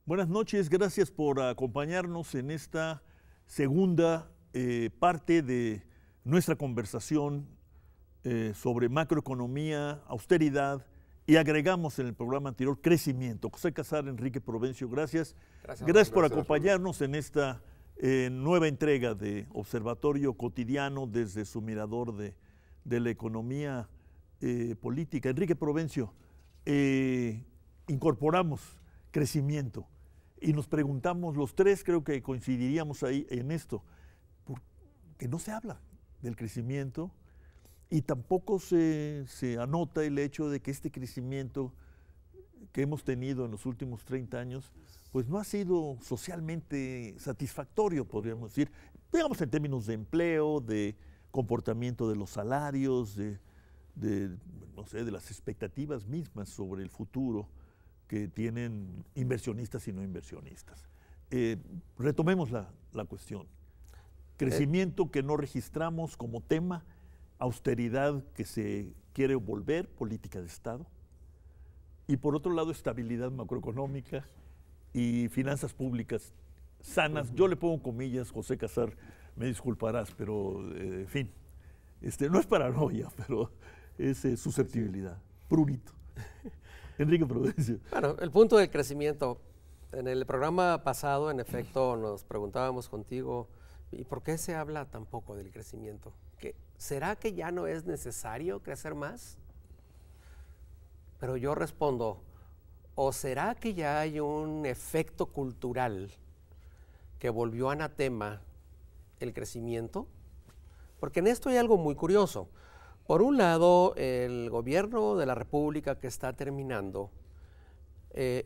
Buenas noches, gracias por acompañarnos en esta segunda parte de nuestra conversación sobre macroeconomía, austeridad y agregamos en el programa anterior crecimiento. José Casar, Enrique Provencio, gracias. Gracias por acompañarnos en esta nueva entrega de Observatorio Cotidiano desde su mirador de la economía política. Enrique Provencio, incorporamos crecimiento y nos preguntamos, los tres creo que coincidiríamos ahí en esto, porque no se habla del crecimiento y tampoco se anota el hecho de que este crecimiento que hemos tenido en los últimos 30 años, pues no ha sido socialmente satisfactorio, podríamos decir, digamos en términos de empleo, de comportamiento de los salarios, no sé, de las expectativas mismas sobre el futuro que tienen inversionistas y no inversionistas. Retomemos la cuestión. Crecimiento que no registramos como tema, austeridad que se quiere volver, política de Estado, y por otro lado estabilidad macroeconómica y finanzas públicas sanas. Yo le pongo comillas, José Casar, me disculparás, pero en fin, no es paranoia, pero es susceptibilidad, prurito. Enrique Provencio. Bueno, el punto del crecimiento. En el programa pasado, en efecto, nos preguntábamos contigo, ¿y por qué se habla tan poco del crecimiento? ¿Será que ya no es necesario crecer más? Pero yo respondo, ¿o será que ya hay un efecto cultural que volvió anatema el crecimiento? Porque en esto hay algo muy curioso. Por un lado, el gobierno de la República que está terminando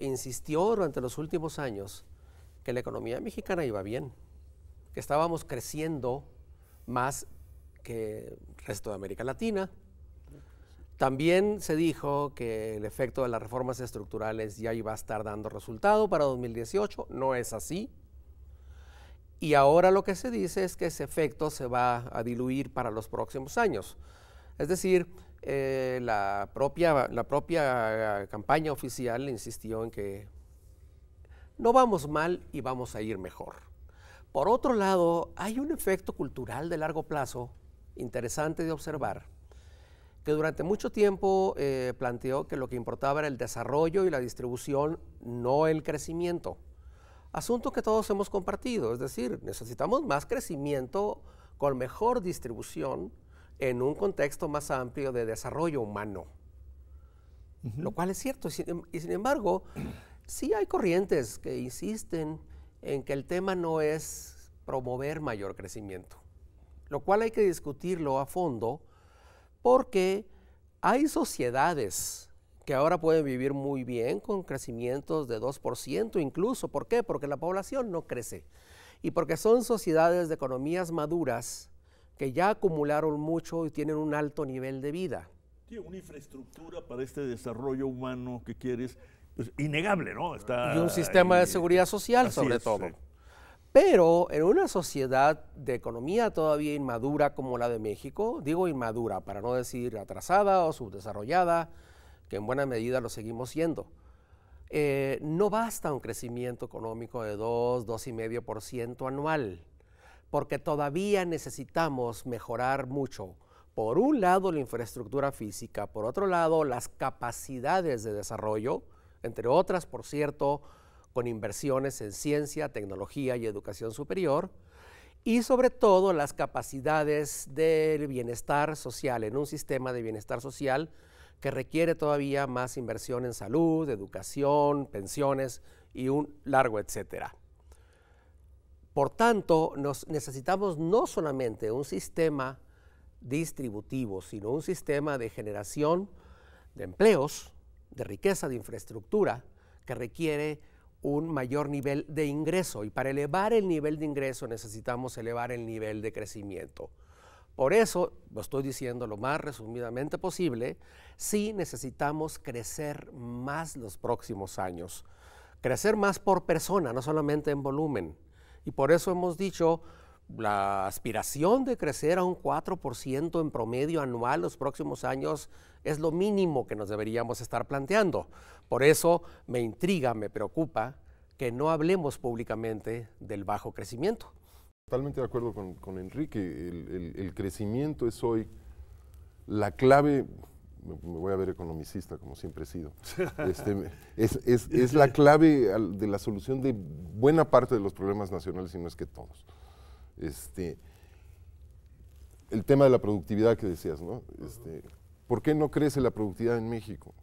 insistió durante los últimos años que la economía mexicana iba bien, que estábamos creciendo más que el resto de América Latina. También se dijo que el efecto de las reformas estructurales ya iba a estar dando resultado para 2018, no es así. Y ahora lo que se dice es que ese efecto se va a diluir para los próximos años. Es decir, la propia campaña oficial insistió en que no vamos mal y vamos a ir mejor. Por otro lado, hay un efecto cultural de largo plazo interesante de observar, que durante mucho tiempo planteó que lo que importaba era el desarrollo y la distribución, no el crecimiento. Asunto que todos hemos compartido, es decir, necesitamos más crecimiento con mejor distribución en un contexto más amplio de desarrollo humano, lo cual es cierto. Y sin embargo, sí hay corrientes que insisten en que el tema no es promover mayor crecimiento, lo cual hay que discutirlo a fondo porque hay sociedades que ahora pueden vivir muy bien con crecimientos de 2% incluso. ¿Por qué? Porque la población no crece y porque son sociedades de economías maduras que ya acumularon mucho y tienen un alto nivel de vida. Tiene una infraestructura para este desarrollo humano que quieres, pues innegable, ¿no? Y un sistema de seguridad social sobre todo. Sí. Pero en una sociedad de economía todavía inmadura como la de México, digo inmadura para no decir atrasada o subdesarrollada, que en buena medida lo seguimos siendo, no basta un crecimiento económico de 2,5% anual, porque todavía necesitamos mejorar mucho. Por un lado, la infraestructura física, por otro lado, las capacidades de desarrollo, entre otras, por cierto, con inversiones en ciencia, tecnología y educación superior, y sobre todo las capacidades del bienestar social, en un sistema de bienestar social que requiere todavía más inversión en salud, educación, pensiones y un largo etcétera. Por tanto, necesitamos no solamente un sistema distributivo, sino un sistema de generación de empleos, de riqueza, de infraestructura, que requiere un mayor nivel de ingreso. Y para elevar el nivel de ingreso necesitamos elevar el nivel de crecimiento. Por eso, lo estoy diciendo lo más resumidamente posible, sí necesitamos crecer más los próximos años. Crecer más por persona, no solamente en volumen. Y por eso hemos dicho, la aspiración de crecer a un 4% en promedio anual los próximos años es lo mínimo que nos deberíamos estar planteando. Por eso me intriga, me preocupa que no hablemos públicamente del bajo crecimiento. Totalmente de acuerdo con Enrique. El crecimiento es hoy la clave. Me voy a ver economicista, como siempre he sido. Es la clave de la solución de buena parte de los problemas nacionales, y no es que todos. El tema de la productividad que decías, ¿no? ¿Por qué no crece la productividad en México?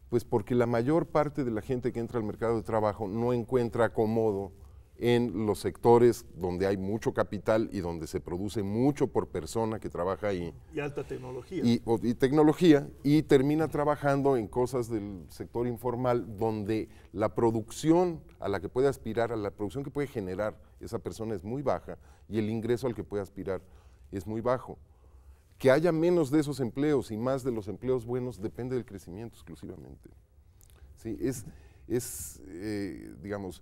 Pues porque la mayor parte de la gente que entra al mercado de trabajo no encuentra acomodo en los sectores donde hay mucho capital y donde se produce mucho por persona que trabaja ahí. Y alta tecnología. Y tecnología, y termina trabajando en cosas del sector informal donde la producción a la que puede aspirar, a la producción que puede generar esa persona es muy baja y el ingreso al que puede aspirar es muy bajo. Que haya menos de esos empleos y más de los empleos buenos depende del crecimiento exclusivamente. ¿Sí? Digamos,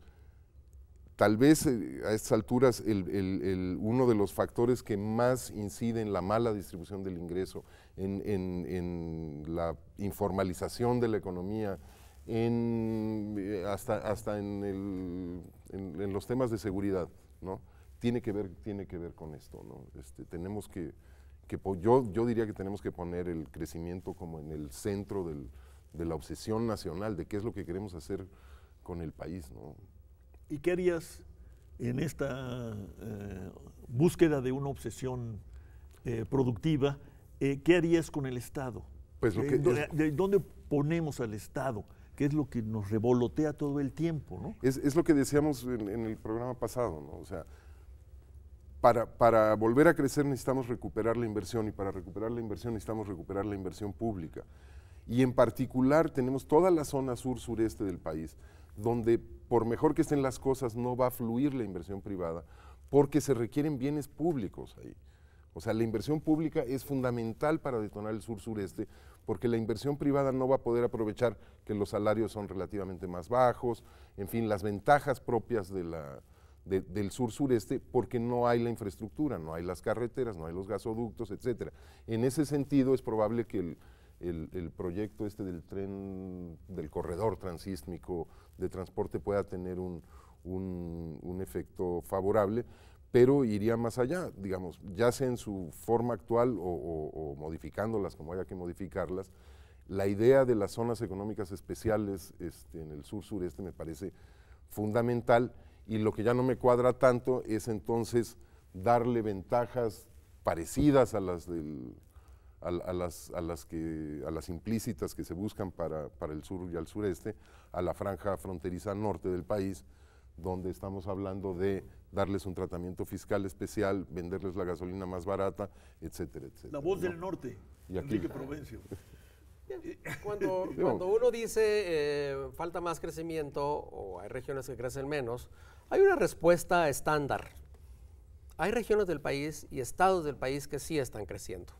tal vez a estas alturas uno de los factores que más incide en la mala distribución del ingreso, en la informalización de la economía, hasta en los temas de seguridad, ¿no? Tiene que ver con esto, ¿no? Tenemos yo diría que tenemos que poner el crecimiento como en el centro de la obsesión nacional, de qué es lo que queremos hacer con el país, ¿no? ¿Y qué harías en esta búsqueda de una obsesión productiva? ¿Qué harías con el Estado? Pues ¿De dónde ponemos al Estado? ¿Qué es lo que nos revolotea todo el tiempo, ¿no? Es lo que decíamos en el programa pasado, ¿no? O sea, para volver a crecer necesitamos recuperar la inversión, y para recuperar la inversión necesitamos recuperar la inversión pública. Y en particular tenemos toda la zona sur-sureste del país, donde por mejor que estén las cosas no va a fluir la inversión privada, porque se requieren bienes públicos ahí. O sea, la inversión pública es fundamental para detonar el sur-sureste, porque la inversión privada no va a poder aprovechar que los salarios son relativamente más bajos, en fin, las ventajas propias del sur-sureste, porque no hay la infraestructura, no hay las carreteras, no hay los gasoductos, etcétera. En ese sentido es probable que el proyecto del tren, del corredor transísmico de transporte pueda tener un efecto favorable, pero iría más allá, digamos, ya sea en su forma actual o modificándolas como haya que modificarlas. La idea de las zonas económicas especiales en el sur-sureste me parece fundamental, y lo que ya no me cuadra tanto es entonces darle ventajas parecidas a las implícitas que se buscan para el sur y al sureste, a la franja fronteriza norte del país, donde estamos hablando de darles un tratamiento fiscal especial, venderles la gasolina más barata, etcétera, etcétera. La voz del norte, y aquí, Enrique Provencio. Cuando uno dice falta más crecimiento o hay regiones que crecen menos, hay una respuesta estándar. Hay regiones del país y estados del país que sí están creciendo.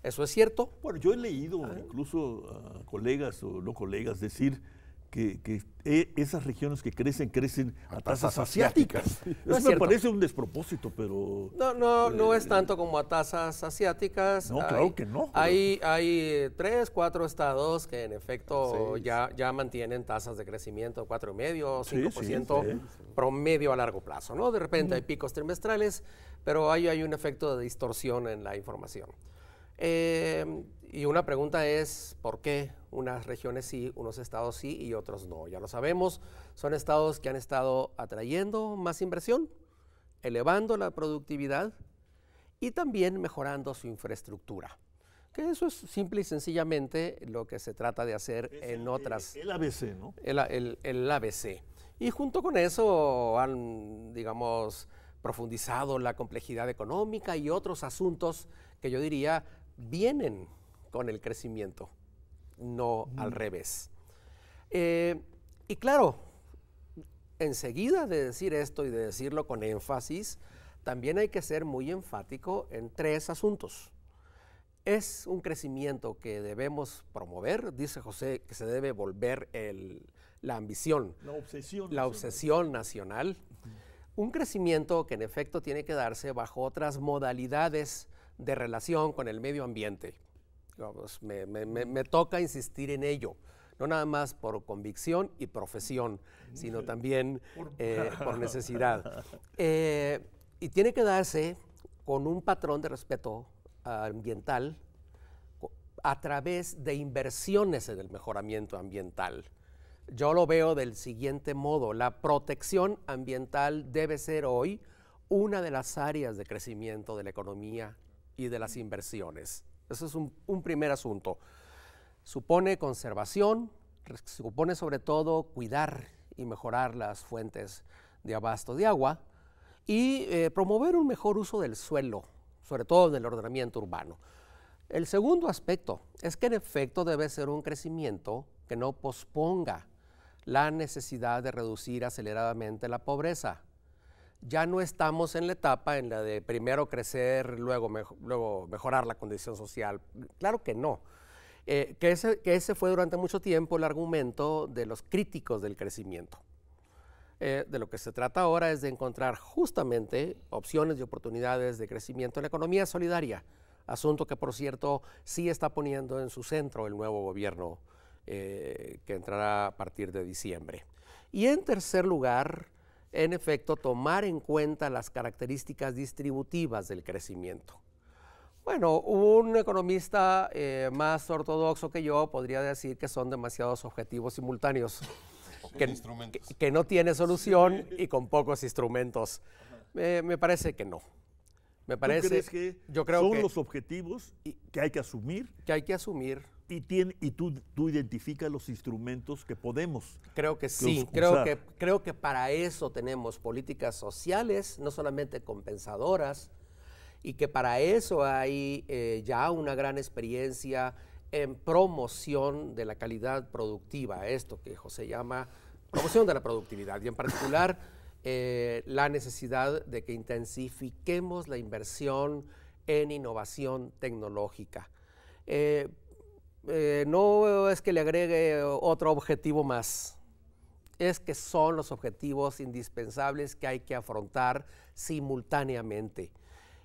¿Eso es cierto? Bueno, yo he leído incluso a colegas o no colegas decir que esas regiones que crecen a tasas asiáticas. No Eso me parece un despropósito, pero... No es tanto como a tasas asiáticas. No, claro que no. Hay 3, 4 estados que en efecto ya mantienen tasas de crecimiento 4,5%, 5% promedio a largo plazo, ¿no? De repente hay picos trimestrales, pero hay un efecto de distorsión en la información. Y una pregunta es, ¿por qué unas regiones sí, unos estados sí y otros no? Ya lo sabemos, son estados que han estado atrayendo más inversión, elevando la productividad y también mejorando su infraestructura. Que eso es simple y sencillamente lo que se trata de hacer en otras... El ABC, ¿no? El ABC. Y junto con eso han, digamos, profundizado la complejidad económica y otros asuntos que yo diría vienen con el crecimiento, no al revés. Y claro, enseguida de decir esto y de decirlo con énfasis, también hay que ser muy enfático en 3 asuntos. Es un crecimiento que debemos promover, dice José, que se debe volver la ambición, la obsesión nacional. Un crecimiento que en efecto tiene que darse bajo otras modalidades de relación con el medio ambiente. Vamos, me toca insistir en ello. no nada más por convicción y profesión, sino también por necesidad. Y tiene que darse con un patrón de respeto ambiental a través de inversiones en el mejoramiento ambiental. Yo lo veo del siguiente modo: la protección ambiental debe ser hoy una de las áreas de crecimiento de la economía y de las inversiones. Ese es un primer asunto. Supone conservación, supone sobre todo cuidar y mejorar las fuentes de abasto de agua y promover un mejor uso del suelo, sobre todo en el ordenamiento urbano. El segundo aspecto es que en efecto debe ser un crecimiento que no posponga la necesidad de reducir aceleradamente la pobreza. Ya no estamos en la etapa en la de primero crecer, luego mejorar la condición social. Claro que no. Que ese fue durante mucho tiempo el argumento de los críticos del crecimiento. De lo que se trata ahora es de encontrar justamente opciones y oportunidades de crecimiento en la economía solidaria, asunto que, por cierto, sí está poniendo en su centro el nuevo gobierno que entrará a partir de diciembre. Y en tercer lugar, en efecto, tomar en cuenta las características distributivas del crecimiento. Bueno, un economista más ortodoxo que yo podría decir que son demasiados objetivos simultáneos, que no tiene solución y con pocos instrumentos. Me parece que no. ¿Tú crees que son los objetivos que hay que asumir? Que hay que asumir. Y tú identificas los instrumentos que podemos. Creo que sí, creo que para eso tenemos políticas sociales, no solamente compensadoras, y que para eso hay ya una gran experiencia en promoción de la calidad productiva, esto que José llama promoción de la productividad, y en particular la necesidad de que intensifiquemos la inversión en innovación tecnológica. No es que le agregue otro objetivo más, es que son los objetivos indispensables que hay que afrontar simultáneamente.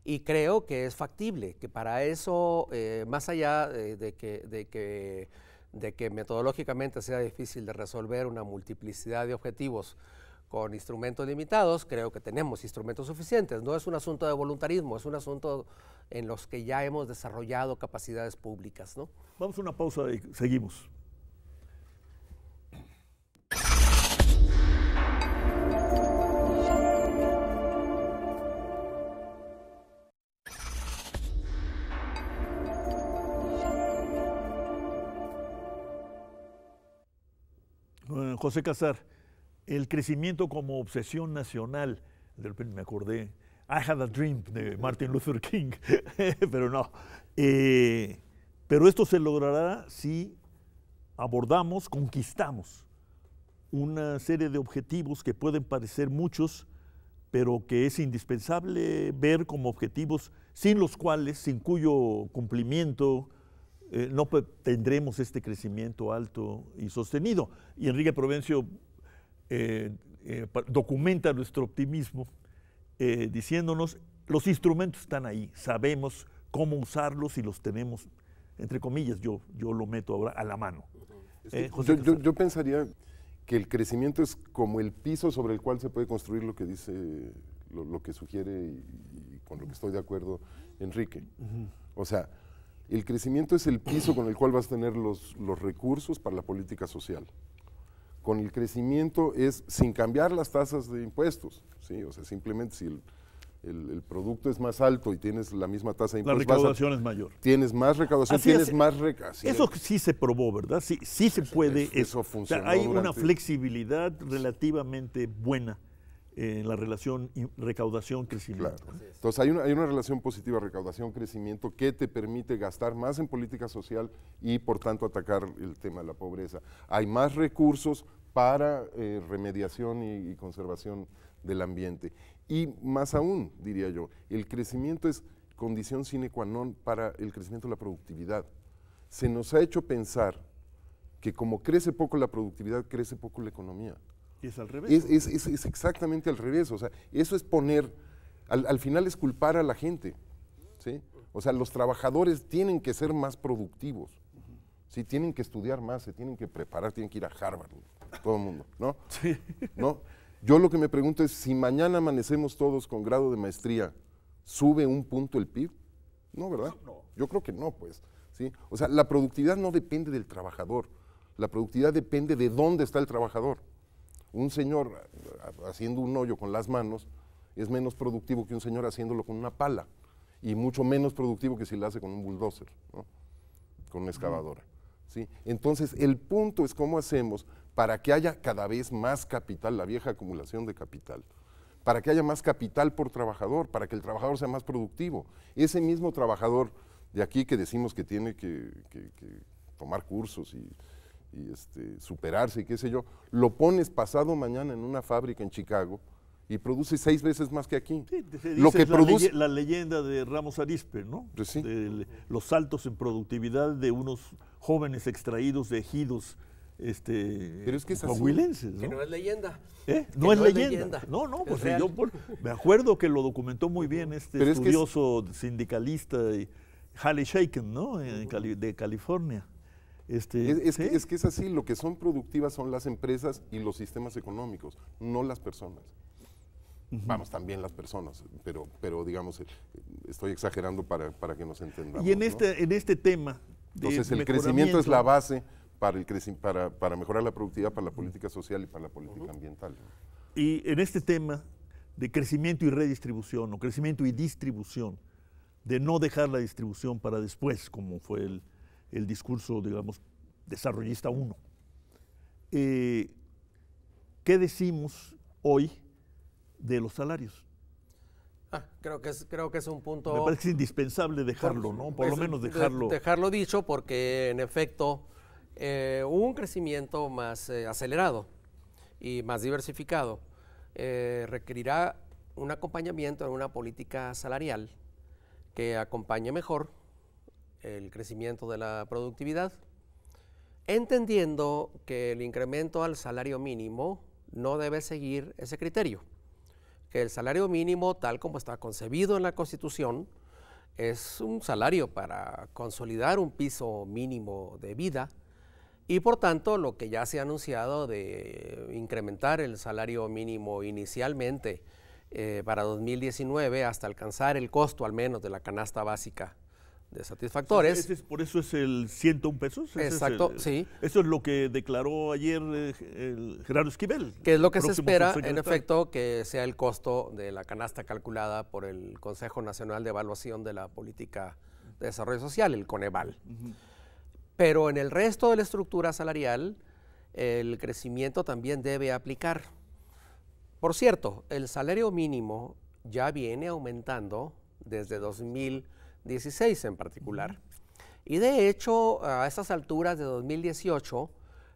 Y creo que es factible, que para eso, más allá de que metodológicamente sea difícil de resolver una multiplicidad de objetivos con instrumentos limitados, creo que tenemos instrumentos suficientes. No es un asunto de voluntarismo, es un asunto en los que ya hemos desarrollado capacidades públicas, ¿no? Vamos a una pausa y seguimos. José Casar, el crecimiento como obsesión nacional, de repente me acordé, I Had a Dream de Martin Luther King, pero no. Pero esto se logrará si abordamos, conquistamos una serie de objetivos que pueden parecer muchos, pero que es indispensable ver como objetivos sin los cuales, sin cuyo cumplimiento, no tendremos este crecimiento alto y sostenido. Y Enrique Provencio documenta nuestro optimismo diciéndonos, los instrumentos están ahí, sabemos cómo usarlos y los tenemos, entre comillas, yo lo meto ahora a la mano. Yo pensaría que el crecimiento es como el piso sobre el cual se puede construir lo que dice, lo que sugiere y con lo que estoy de acuerdo Enrique. O sea, el crecimiento es el piso con el cual vas a tener los recursos para la política social. Con el crecimiento es sin cambiar las tasas de impuestos, ¿sí? O sea, simplemente si el producto es más alto y tienes la misma tasa de impuestos, la recaudación es mayor. Tienes más recaudación, tienes más recaudación. Eso sí se probó, ¿verdad? Sí se puede. Eso funciona. O sea, hay una flexibilidad relativamente buena en la relación recaudación-crecimiento. Claro. Entonces hay una relación positiva recaudación-crecimiento que te permite gastar más en política social y por tanto atacar el tema de la pobreza. Hay más recursos para remediación y conservación del ambiente. Y más aún, diría yo, el crecimiento es condición sine qua non para el crecimiento de la productividad. Se nos ha hecho pensar que como crece poco la productividad, crece poco la economía. Y es al revés. Es exactamente al revés. O sea, eso es poner, al final es culpar a la gente, ¿sí? O sea, los trabajadores tienen que ser más productivos, Sí, tienen que estudiar más, se tienen que preparar, tienen que ir a Harvard, todo el mundo, ¿no? Sí. ¿No? Yo lo que me pregunto es, si mañana amanecemos todos con grado de maestría, ¿sube un punto el PIB? No, ¿verdad? No. Yo creo que no, pues. ¿Sí? O sea, la productividad no depende del trabajador, la productividad depende de dónde está el trabajador. Un señor haciendo un hoyo con las manos es menos productivo que un señor haciéndolo con una pala, y mucho menos productivo que si lo hace con un bulldozer, ¿no? Con una excavadora. ¿Sí? Entonces, el punto es cómo hacemos para que haya cada vez más capital, la vieja acumulación de capital, para que haya más capital por trabajador, para que el trabajador sea más productivo. Ese mismo trabajador de aquí que decimos que tiene que tomar cursos y superarse y qué sé yo, lo pones pasado mañana en una fábrica en Chicago y produce 6 veces más que aquí. Sí, lo que produce la leyenda de Ramos Arizpe, ¿no? Pues sí. De los saltos en productividad de unos jóvenes extraídos de ejidos Pero es que es así. coahuilenses, ¿no? Que no es leyenda. No es leyenda. No, pues real. yo me acuerdo que lo documentó muy bien Pero es que estudioso sindicalista Halley Shaken, ¿no? De California. Es que es así, lo que son productivas son las empresas y los sistemas económicos, no las personas. Vamos, también las personas, pero digamos, estoy exagerando para que nos entendamos. Y en ¿no? este tema de Entonces, el crecimiento es la base para mejorar la productividad, para la política social y para la política ambiental, ¿no? Y en este tema de crecimiento y redistribución, o crecimiento y distribución, de no dejar la distribución para después, como fue el discurso, digamos, desarrollista 1. ¿Qué decimos hoy de los salarios? Creo que es un punto... Me parece que es indispensable dejarlo, ¿no? Por lo menos dejarlo. Dejarlo dicho, porque en efecto un crecimiento más acelerado y más diversificado requerirá un acompañamiento en una política salarial que acompañe mejor el crecimiento de la productividad, entendiendo que el incremento al salario mínimo no debe seguir ese criterio, que el salario mínimo, tal como está concebido en la Constitución, es un salario para consolidar un piso mínimo de vida, y por tanto lo que ya se ha anunciado de incrementar el salario mínimo inicialmente para 2019 hasta alcanzar el costo al menos de la canasta básica de satisfactores. Por eso es el 101 pesos. Exacto, sí. Eso es lo que declaró ayer el Gerardo Esquivel. Que es lo que se espera, en efecto, que sea el costo de la canasta calculada por el Consejo Nacional de Evaluación de la Política de Desarrollo Social, el Coneval. Pero en el resto de la estructura salarial, el crecimiento también debe aplicar. Por cierto, el salario mínimo ya viene aumentando desde 2016 en particular. Y de hecho, a estas alturas de 2018,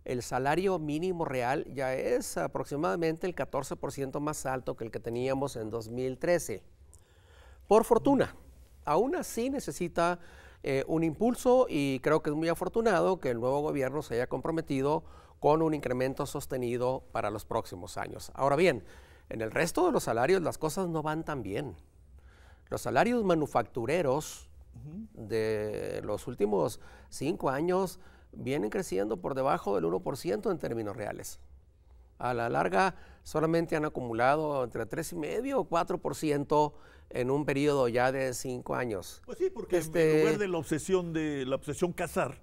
el salario mínimo real ya es aproximadamente el 14% más alto que el que teníamos en 2013. Por fortuna, aún así necesita un impulso, y creo que es muy afortunado que el nuevo gobierno se haya comprometido con un incremento sostenido para los próximos años. Ahora bien, en el resto de los salarios las cosas no van tan bien. Los salarios manufactureros de los últimos 5 años vienen creciendo por debajo del 1% en términos reales. A la larga solamente han acumulado entre 3,5% o 4% en un periodo ya de 5 años. Pues sí, porque en lugar de la obsesión cazar,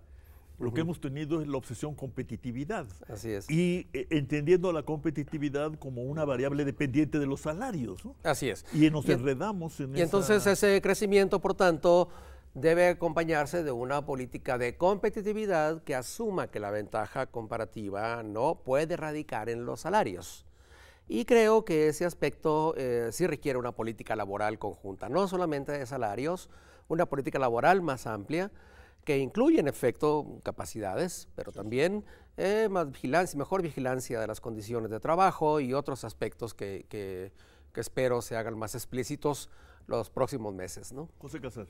lo que hemos tenido es la obsesión competitividad. Así es. Y entendiendo la competitividad como una variable dependiente de los salarios, ¿no? Así es. Y nos enredamos en Y entonces ese crecimiento, por tanto, debe acompañarse de una política de competitividad que asuma que la ventaja comparativa no puede radicar en los salarios. Y creo que ese aspecto sí requiere una política laboral conjunta, no solamente de salarios, una política laboral más amplia, que incluye en efecto capacidades, pero también mejor vigilancia de las condiciones de trabajo y otros aspectos que espero se hagan más explícitos los próximos meses, ¿no? José Casar.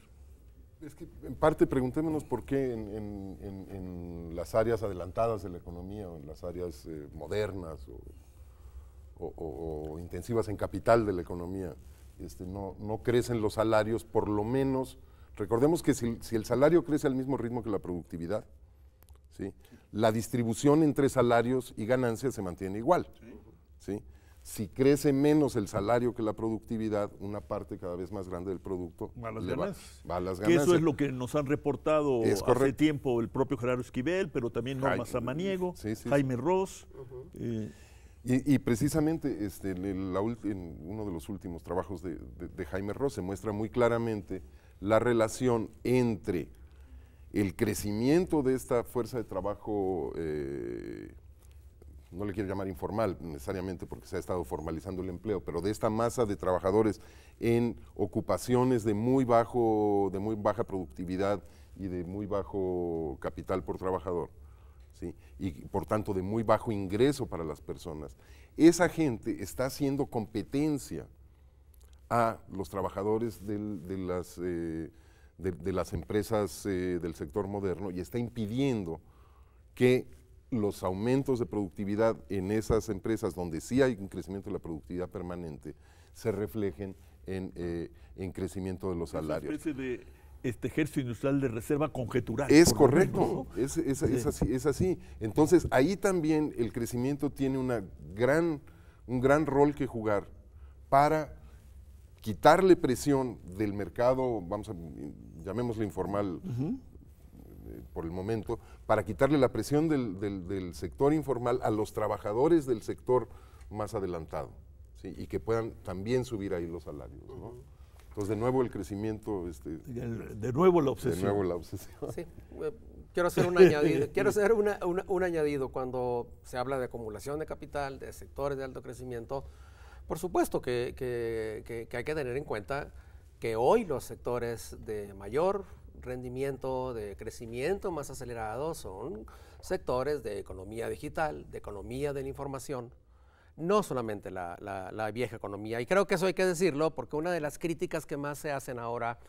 Es que en parte preguntémonos por qué en las áreas adelantadas de la economía, o en las áreas modernas o intensivas en capital de la economía, no crecen los salarios, por lo menos. Recordemos que si el salario crece al mismo ritmo que la productividad, ¿sí? La distribución entre salarios y ganancias se mantiene igual. ¿Sí? Si crece menos el salario que la productividad, una parte cada vez más grande del producto Va a las le ganancias. va a las Que ganancias. eso es lo que nos han reportado Es hace correcto. tiempo el propio Gerardo Esquivel, pero también Norma Jai- Samaniego, sí, sí, Jaime Ross. Y precisamente en uno de los últimos trabajos de Jaime Ross se muestra muy claramente la relación entre el crecimiento de esta fuerza de trabajo, no le quiero llamar informal necesariamente porque se ha estado formalizando el empleo, pero de esta masa de trabajadores en ocupaciones de muy baja productividad y de muy bajo capital por trabajador, ¿sí? Y por tanto de muy bajo ingreso para las personas. Esa gente está haciendo competencia a los trabajadores de las empresas del sector moderno y está impidiendo que los aumentos de productividad en esas empresas donde sí hay un crecimiento de la productividad permanente se reflejen en crecimiento de los Una salarios. especie de ejército industrial de reserva conjetural. Es por lo menos, correcto, ¿no? es así. Entonces ahí también el crecimiento tiene un gran rol que jugar para quitarle presión del mercado, llamémosle informal por el momento, para quitarle la presión del sector informal a los trabajadores del sector más adelantado, ¿sí? Y que puedan también subir ahí los salarios, ¿no? Entonces, de nuevo el crecimiento. De nuevo la obsesión. De nuevo la obsesión. Sí, quiero hacer un añadido. Quiero hacer un añadido cuando se habla de acumulación de capital, de sectores de alto crecimiento. Por supuesto que hay que tener en cuenta que hoy los sectores de mayor rendimiento, de crecimiento más acelerado, son sectores de economía digital, de economía de la información, no solamente la vieja economía. Y creo que eso hay que decirlo porque una de las críticas que más se hacen ahora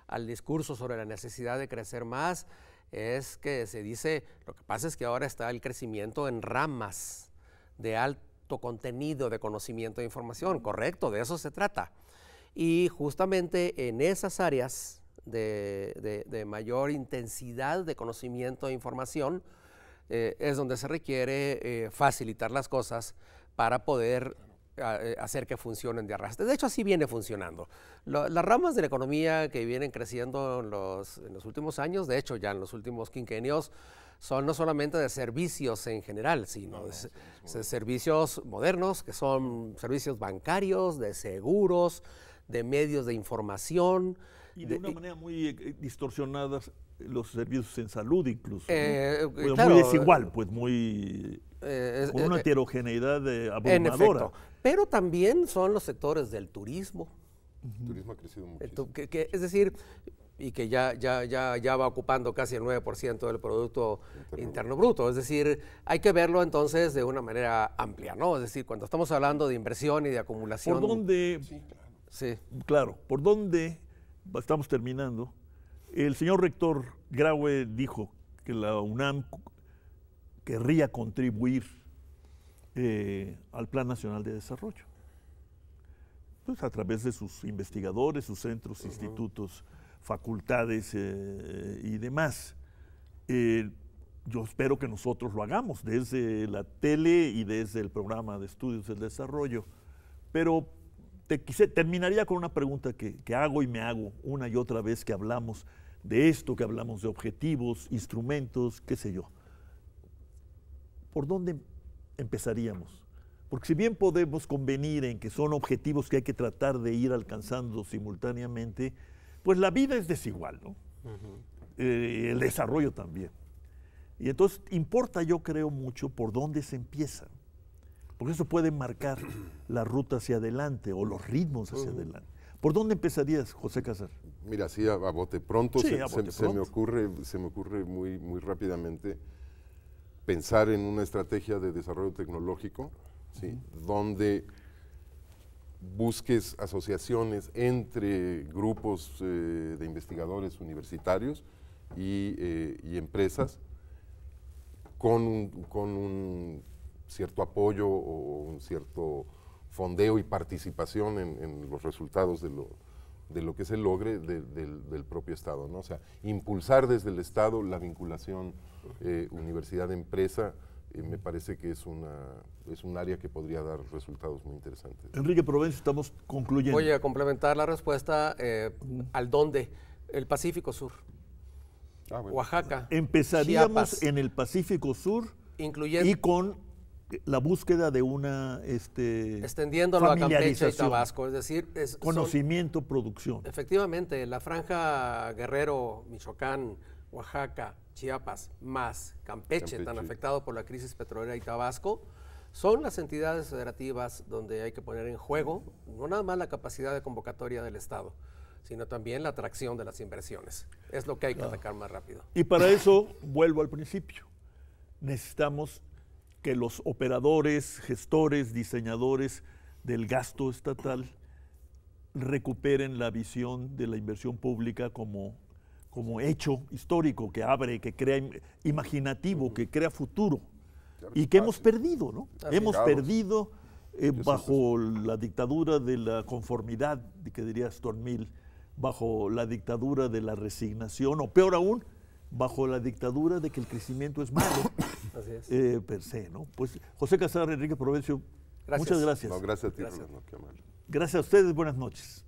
al discurso sobre la necesidad de crecer más es que se dice, lo que pasa es que ahora está el crecimiento en ramas de alto contenido de conocimiento de información. Correcto, de eso se trata. Y justamente en esas áreas de mayor intensidad de conocimiento e información es donde se requiere facilitar las cosas para poder hacer que funcionen de arrastre. De hecho, así viene funcionando. Las ramas de la economía que vienen creciendo en los últimos años, de hecho ya en los últimos quinquenios, son no solamente de servicios en general, sino de servicios modernos, que son servicios bancarios, de seguros, de medios de información. Y de una manera muy distorsionada los servicios en salud incluso, ¿no? Claro, muy desigual, pues muy con una heterogeneidad abrumadora. En efecto, pero también son los sectores del turismo. El turismo ha crecido muchísimo. Es decir, y que ya va ocupando casi el 9% del Producto Interno Bruto. Es decir, hay que verlo entonces de una manera amplia, ¿no? Es decir, cuando estamos hablando de inversión y de acumulación. ¿Por dónde? Sí, claro. Sí. Claro, ¿por dónde? Estamos terminando. El señor rector Graue dijo que la UNAM querría contribuir al Plan Nacional de Desarrollo, pues a través de sus investigadores, sus centros, institutos, facultades y demás. Yo espero que nosotros lo hagamos desde la tele y desde el programa de estudios del desarrollo, pero terminaría con una pregunta que hago y me hago una y otra vez que hablamos de esto, que hablamos de objetivos, instrumentos, qué sé yo. ¿Por dónde empezaríamos? Porque si bien podemos convenir en que son objetivos que hay que tratar de ir alcanzando simultáneamente, pues la vida es desigual, ¿no? El desarrollo también. Y entonces importa, yo creo, mucho por dónde se empieza. Porque eso puede marcar la ruta hacia adelante o los ritmos hacia adelante. ¿Por dónde empezarías, José Casar? Mira, sí, a bote pronto, Sí, se me ocurre muy rápidamente pensar en una estrategia de desarrollo tecnológico, ¿sí? Donde busques asociaciones entre grupos de investigadores universitarios y empresas con un cierto apoyo o un cierto fondeo y participación en los resultados de de lo que es el logre del propio Estado, ¿no? O sea, impulsar desde el Estado la vinculación universidad-empresa, me parece que es un área que podría dar resultados muy interesantes. Enrique Provencio, estamos concluyendo. Voy a complementar la respuesta al dónde. El Pacífico Sur. Bueno. Oaxaca. Empezaríamos Chiapas, en el Pacífico Sur incluyendo, y con la búsqueda de una extendiéndolo a Campeche y Tabasco. Es decir, conocimiento, producción. Efectivamente, la franja Guerrero, Michoacán, Oaxaca, Chiapas, más Campeche, tan afectado por la crisis petrolera, y Tabasco, son las entidades federativas donde hay que poner en juego no nada más la capacidad de convocatoria del Estado, sino también la atracción de las inversiones. Es lo que hay que atacar más rápido. Y para eso, vuelvo al principio, necesitamos que los operadores, gestores, diseñadores del gasto estatal recuperen la visión de la inversión pública como hecho histórico que abre, que crea imaginativo, que crea futuro, y que hemos perdido, ¿no? Hemos perdido bajo la dictadura de la conformidad, que diría Stormil, bajo la dictadura de la resignación, o peor aún, bajo la dictadura de que el crecimiento es malo. Así es. Per se, ¿no? Pues José Casar, Enrique Provencio, muchas gracias. No, gracias a ti, Gracias. Rolando, qué amable. Gracias a ustedes, buenas noches.